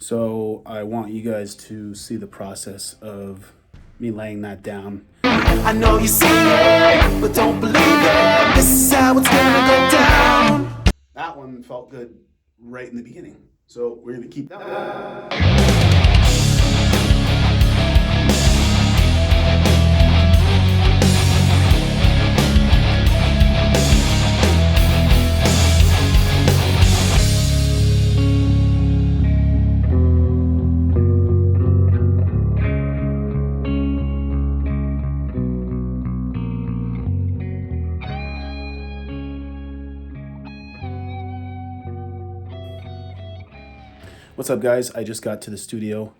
So I want you guys to see the process of me laying that down. I know you see it, but don't believe it. This is how it's gonna go down. That one felt good right in the beginning. So we're gonna keep that one. What's up, guys? I just got to the studio.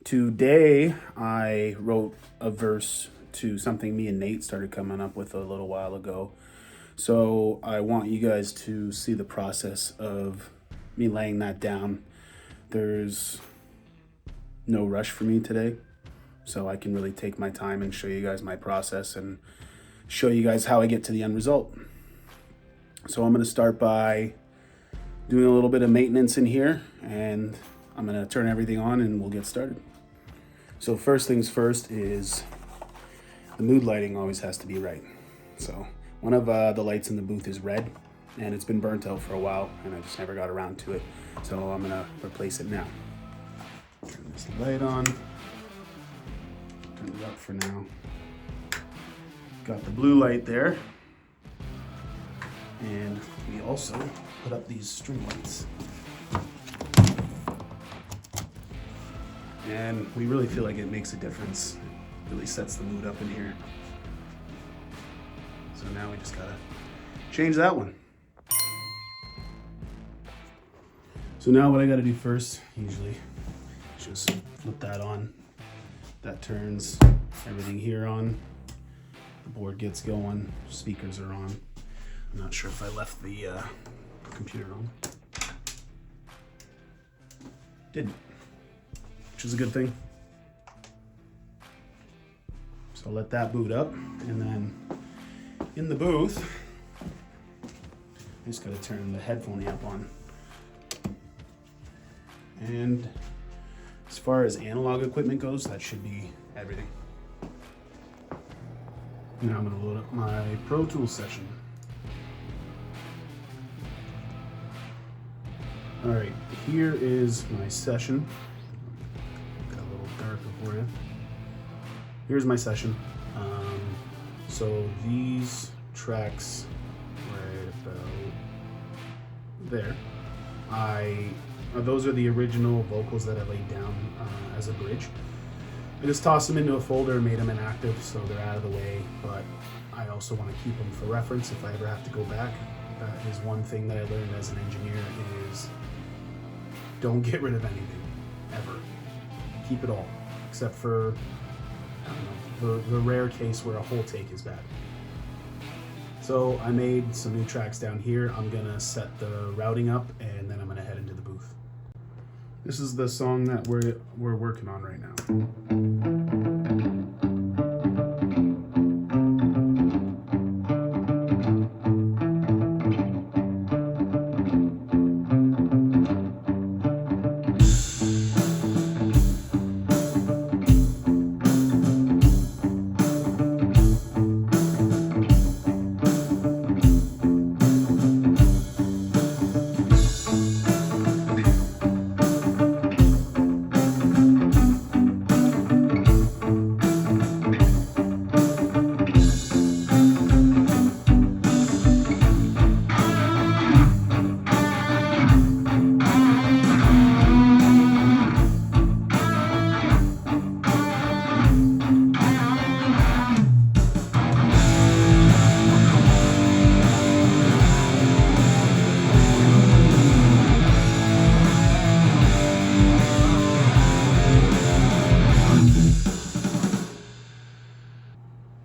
Today, I wrote a verse to something me and Nate started coming up with a little while ago. So I want you guys to see the process of me laying that down. There's no rush for me today, so I can really take my time and show you guys my process and show you guys how I get to the end result. So I'm going to start by doing a little bit of maintenance in here, and I'm gonna turn everything on and we'll get started. So first things first is the mood lighting always has to be right. So one of the lights in the booth is red and it's been burnt out for a while and I just never got around to it. So I'm gonna replace it now. Turn this light on, turn it up for now. Got the blue light there. And we also put up these string lights. And we really feel like it makes a difference. It really sets the mood up in here. So now we just gotta change that one. So now what I gotta do first, usually, is just flip that on. That turns everything here on. The board gets going, speakers are on. I'm not sure if I left the computer on. Didn't, which is a good thing. So I'll let that boot up, and then in the booth, I just gotta turn the headphone amp on. And as far as analog equipment goes, that should be everything. Now I'm gonna load up my Pro Tools session. All right, here is my session. Got a little darker for you. Here's my session. So these tracks right about there, those are the original vocals that I laid down as a bridge. I just tossed them into a folder and made them inactive so they're out of the way, but I also want to keep them for reference if I ever have to go back. That is one thing that I learned as an engineer is don't get rid of anything, ever. Keep it all, except for, I don't know, the rare case where a whole take is bad. So I made some new tracks down here. I'm gonna set the routing up and then I'm gonna head into the booth. This is the song that we're working on right now.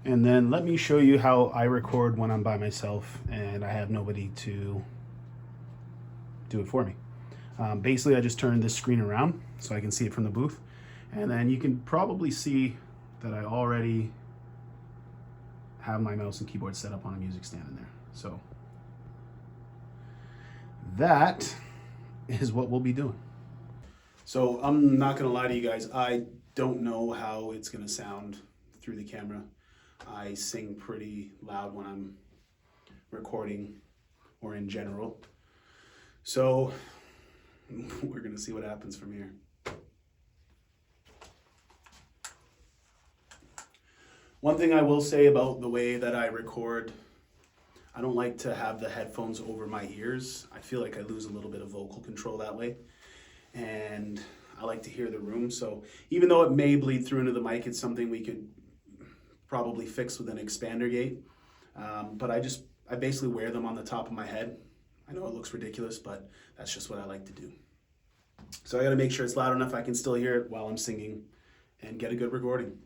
And then let me show you how I record when I'm by myself and I have nobody to do it for me. Basically, I just turn this screen around so I can see it from the booth. And then you can probably see that I already have my mouse and keyboard set up on a music stand in there. So that is what we'll be doing. So I'm not gonna lie to you guys, I don't know how it's gonna sound through the camera. I sing pretty loud when I'm recording or in general. So we're gonna see what happens from here. One thing I will say about the way that I record, I don't like to have the headphones over my ears. I feel like I lose a little bit of vocal control that way. And I like to hear the room. So even though it may bleed through into the mic, it's something we could probably fix with an expander gate. But I basically wear them on the top of my head. I know it looks ridiculous, but that's just what I like to do. So I gotta make sure it's loud enough I can still hear it while I'm singing and get a good recording.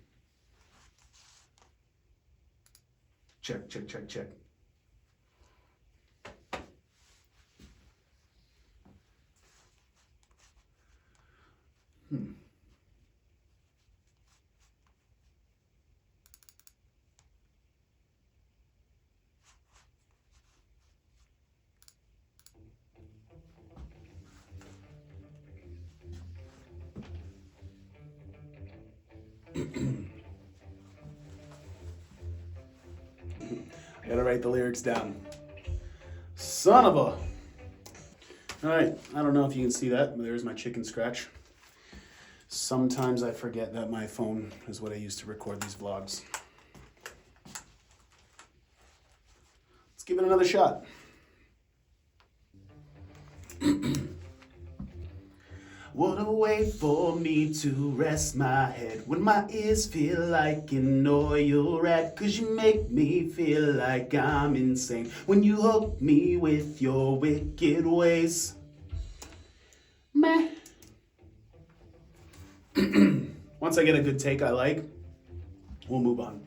Check, check, check, check. I gotta write the lyrics down. Son of a... All right, I don't know if you can see that, but there's my chicken scratch. Sometimes I forget that my phone is what I use to record these vlogs. Let's give it another shot. What a way for me to rest my head when my ears feel like an oil rat. 'Cause you make me feel like I'm insane when you hook me with your wicked ways. Meh. Once I get a good take I like, we'll move on.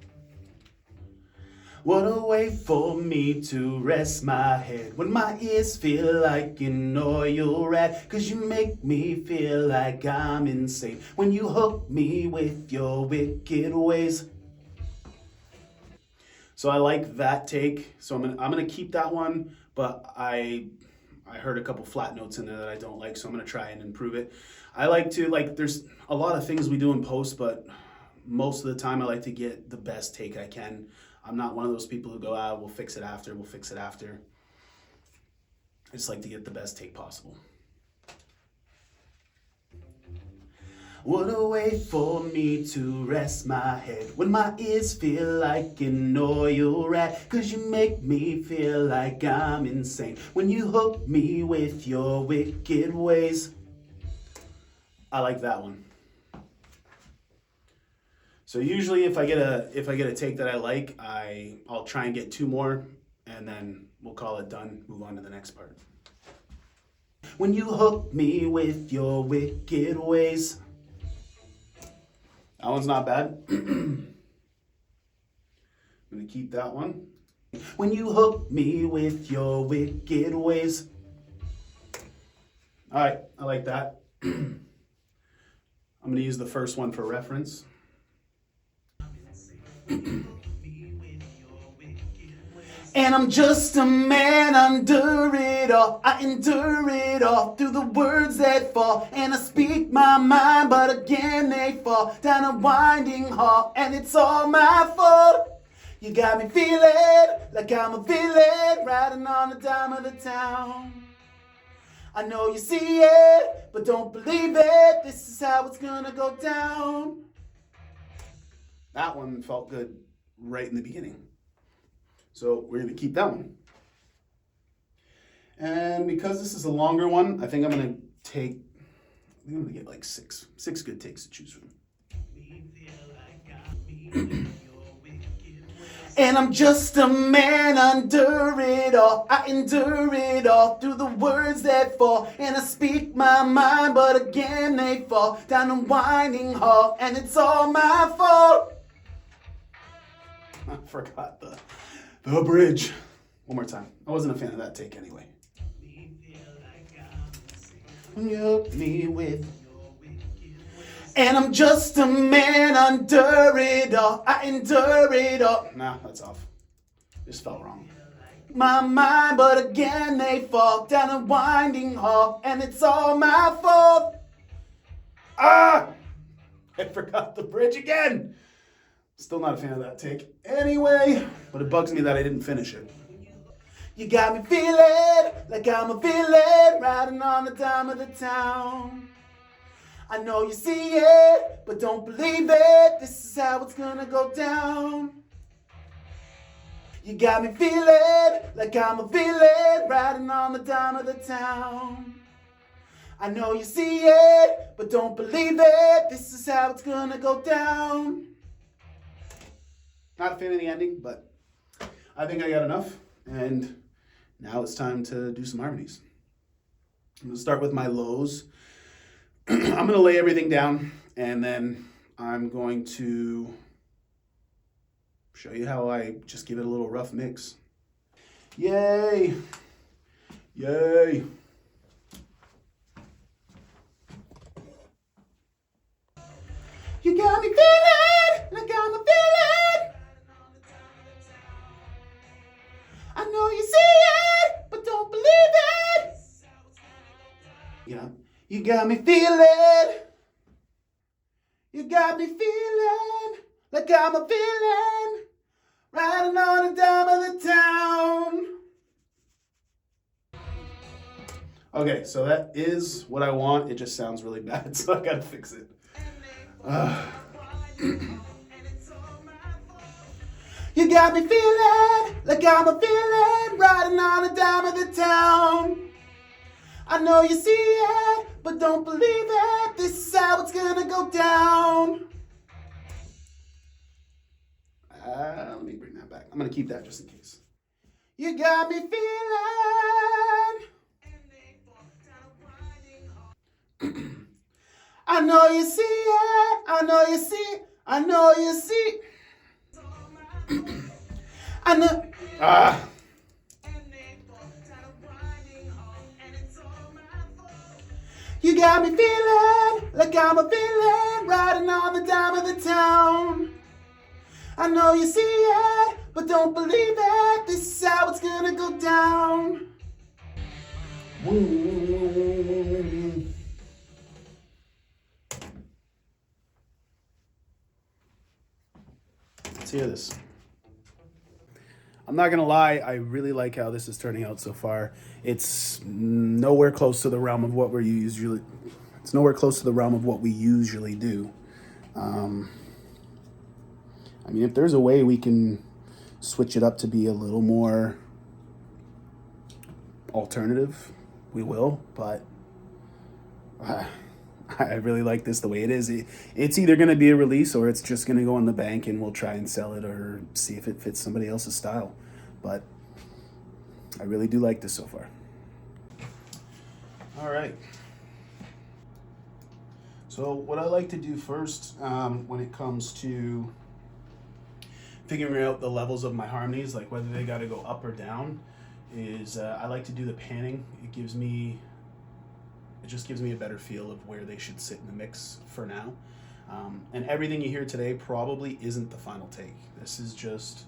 What a way for me to rest my head when my ears feel like an oil rat. 'Cause you make me feel like I'm insane when you hook me with your wicked ways. So I like that take. So I'm gonna keep that one, but I heard a couple flat notes in there that I don't like, so I'm gonna try and improve it. I like to, there's a lot of things we do in post, but most of the time I like to get the best take I can. I'm not one of those people who go, we'll fix it after, we'll fix it after. I just like to get the best take possible. What a way for me to rest my head when my ears feel like an oil rat. 'Cause you make me feel like I'm insane when you hook me with your wicked ways. I like that one. So usually if I get a take that I like, I'll try and get two more and then we'll call it done, move on to the next part. When you hook me with your wicked ways. That one's not bad. I'm gonna keep that one. When you hook me with your wicked ways. All right, I like that. I'm gonna use the first one for reference. And I'm just a man under it all. I endure it all through the words that fall. And I speak my mind, but again they fall down a winding hall. And it's all my fault. You got me feeling like I'm a villain riding on the dime of the town. I know you see it, but don't believe it. This is how it's gonna go down. That one felt good right in the beginning. So we're gonna keep that one. And because this is a longer one, I think I'm gonna get like six good takes to choose from. And I'm just a man under it all. I endure it all through the words that fall. And I speak my mind, but again they fall down a winding hall. And it's all my fault. I forgot the bridge. One more time. I wasn't a fan of that take anyway. You hook me with. And I'm just a man under it all. I endure it all. Nah, that's off. Just felt wrong. My mind, but again they fall down a winding hall. And it's all my fault. Ah! I forgot the bridge again. Still not a fan of that take. Anyway, but it bugs me that I didn't finish it. You got me feeling like I'm a villain riding on the dime of the town. I know you see it, but don't believe it. This is how it's gonna go down. You got me feeling like I'm a villain riding on the dime of the town. I know you see it, but don't believe it. This is how it's gonna go down. Not a fan of the ending, but I think I got enough. And now it's time to do some harmonies. I'm gonna start with my lows. I'm gonna lay everything down, and then I'm going to show you how I just give it a little rough mix. Yay! Yay! You got me feeling like I'm a villain. I know you see it, but don't believe it. Yeah, you got me feeling. You got me feeling like I'm a villain riding on the dime of the town. Okay, so that is what I want. It just sounds really bad, so I gotta fix it. You got me feeling like I'm a villain riding on the dime of the town. I know you see it, but don't believe it. This is how it's gonna go down. Let me bring that back. I'm gonna keep that just in case. You got me feeling. I know you see it. I know you see. I know you see. I know. You got me feeling like I'm a villain riding on the dime of the town. I know you see it, but don't believe it. This is how it's gonna go down. Let's hear this. I'm not gonna lie, I really like how this is turning out so far. It's nowhere close to the realm of what we usually do. I mean, if there's a way we can switch it up to be a little more alternative, we will, but I really like this the way it is. It's either going to be a release or it's just going to go in the bank and we'll try and sell it or see if it fits somebody else's style. But I really do like this so far. All right. So what I like to do first when it comes to figuring out the levels of my harmonies, like whether they got to go up or down, is I like to do the panning. It just gives me a better feel of where they should sit in the mix for now. And everything you hear today probably isn't the final take. This is just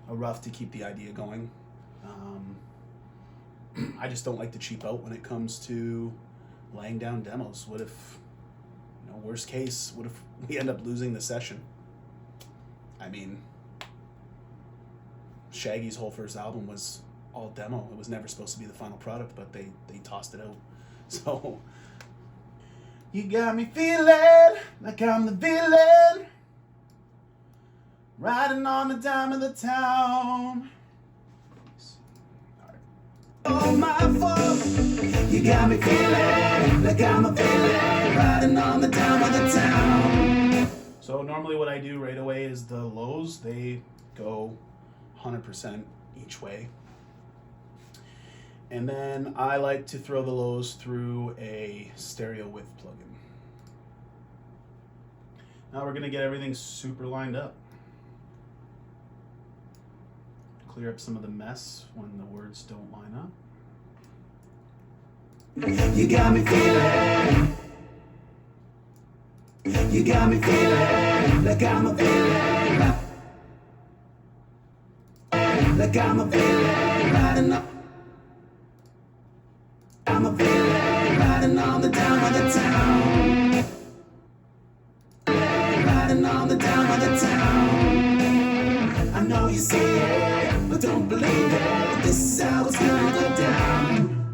a rough to keep the idea going. I just don't like to cheap out when it comes to laying down demos. What if, worst case, what if we end up losing the session? I mean, Shaggy's whole first album was all demo. It was never supposed to be the final product, but they tossed it out. So, you got me feeling like I'm the villain riding on the dime of the town. Oh, my fault. You got me feeling like I'm a villain riding on the dime of the town. So normally what I do right away is the lows, they go 100% each way. And then I like to throw the lows through a stereo width plugin. Now we're gonna get everything super lined up. Clear up some of the mess when the words don't line up. You got me feeling. You got me feeling like I'm a villain. Like I'm a villain riding up. I'm a villain riding on the dime of the town. the dime of the town. I know you see it, but don't believe it. This is how it's gonna go down.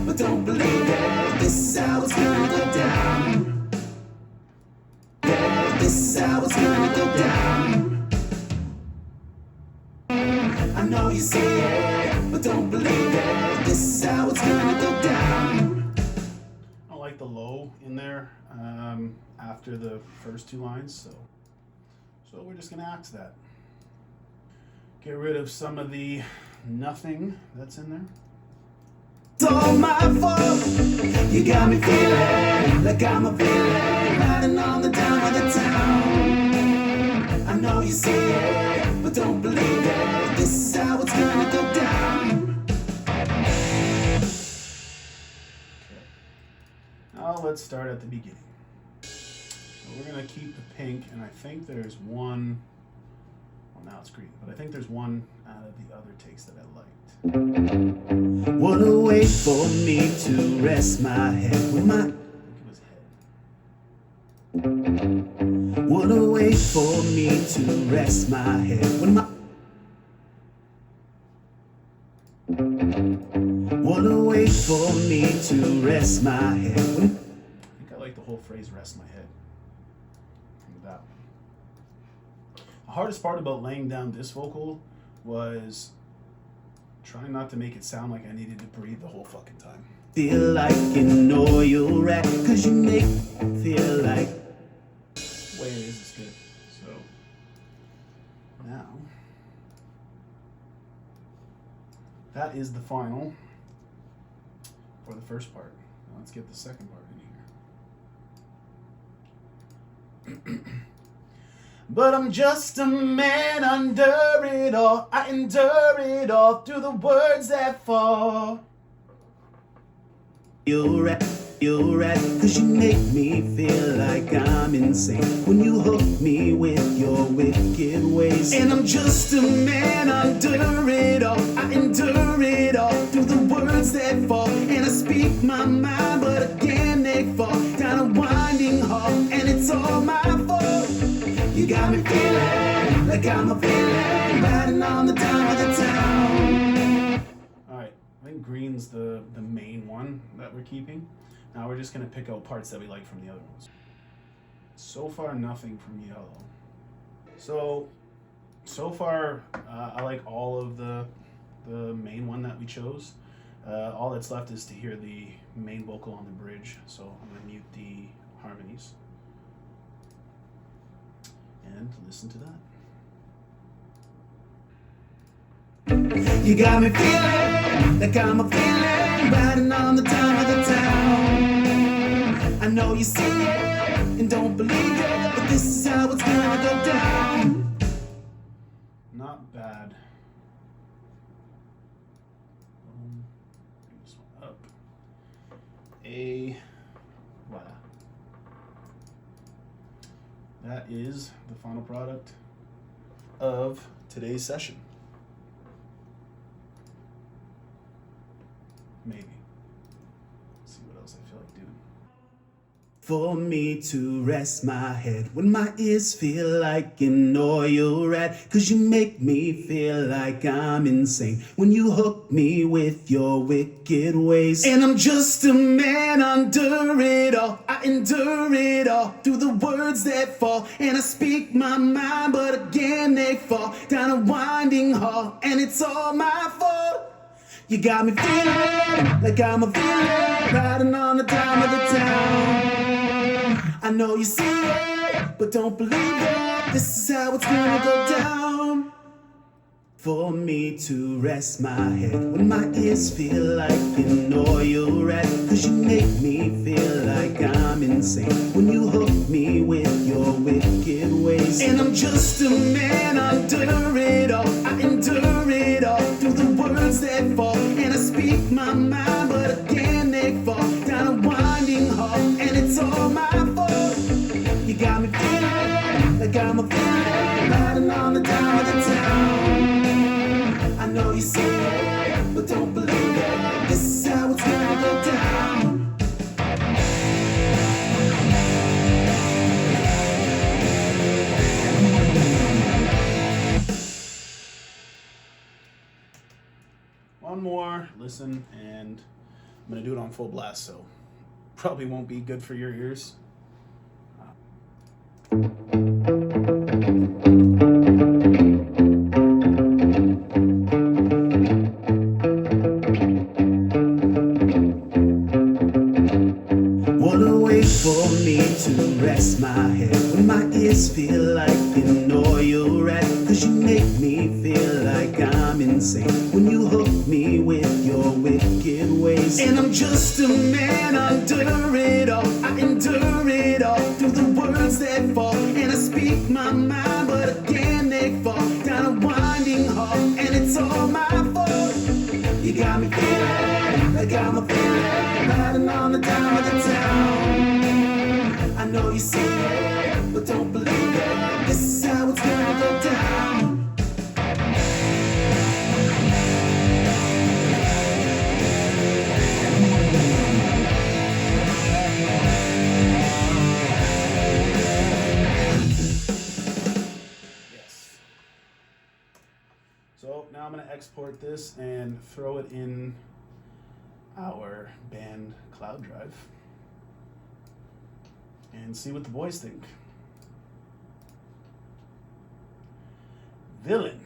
But don't believe it. This is how it's gonna go down. This is how it's gonna go down. I know you see it, but don't believe it. This is how it's gonna go down. I don't like the low in there after the first two lines, so we're just gonna axe that. Get rid of some of the nothing that's in there. It's all my fault. You got me feeling like I'm a villain, riding on the dime of the town. I know you see it, but don't believe it. This is how it's gonna go down. Now let's start at the beginning. So we're gonna keep the pink, and I think there's one. Well, now it's green, but I think there's one out of the other takes that I liked. What a way for me to rest my head with my. I think it was head. What a way for me to rest my head with my. What a way for me to rest my head with. I think I like the whole phrase "rest my head." With that one. The hardest part about laying down this vocal was trying not to make it sound like I needed to breathe the whole fucking time. Feel like an oil rat, cause you make me feel like. The way it is good. So now that is the final for the first part. Now let's get the second part in here. But I'm just a man under it all. I endure it all through the words that fall. You're right, cause you make me feel like I'm insane when you hook me with your wicked ways. And I'm just a man under it all. I endure it all through the words that fall. And I speak my mind, but again they fall down a winding hall. And it's all my fault. You got me feeling like I'm a villain, riding on the dime of the town. Alright, I think green's the main one that we're keeping. Now we're just going to pick out parts that we like from the other ones. So far, nothing from yellow. So far, I like all of the main one that we chose. All that's left is to hear the main vocal on the bridge, so I'm going to mute the harmonies and listen to that. You got me feeling like I'm a villain, riding on the dime of the town. I know you see it and don't believe it, but this is how it's gonna go down. Not bad. Bring this one up. Voila. That is the final product of today's session. Maybe. Let's see what else I feel like doing. For me to rest my head when my ears feel like an oil rat, cause you make me feel like I'm insane when you hook me with your wicked ways. And I'm just a man under it all. I endure it all through the words that fall. And I speak my mind, but again they fall down a winding hall. And it's all my fault. You got me feeling like I'm a villain, riding on the dime of the town. I know you see it, but don't believe it. This is how it's gonna go down. For me to rest my head when my ears feel like an oil rat, cause you make me feel like I'm insane when you hook me with your wicked ways. And I'm just a man under it all. I endure it all through the words that fall. And I speak my mind, but again they fall down a winding hall. And it's all my fault. You got me feeling like I'm a villain, riding on the dime of the town. I know you see it, but don't believe it. This is how it's gonna go down. listen, and I'm gonna do it on full blast, so probably won't be good for your ears. Wanna wait for me to rest my head when my ears feel like an oil rat. Cause you make me feel like I'm insane when you hook me with your wicked ways. And I'm just a man under it all. I endure it all through the words that fall. And I speak my mind, but again they fall down a winding hall. And it's all my fault. You got me feeling like I'm a feeling, riding on the dime of the town. I know you see it, but don't believe it. This is how it's gonna go down. Yes. So now I'm gonna export this and throw it in our band cloud drive and see what the boys think. Villain.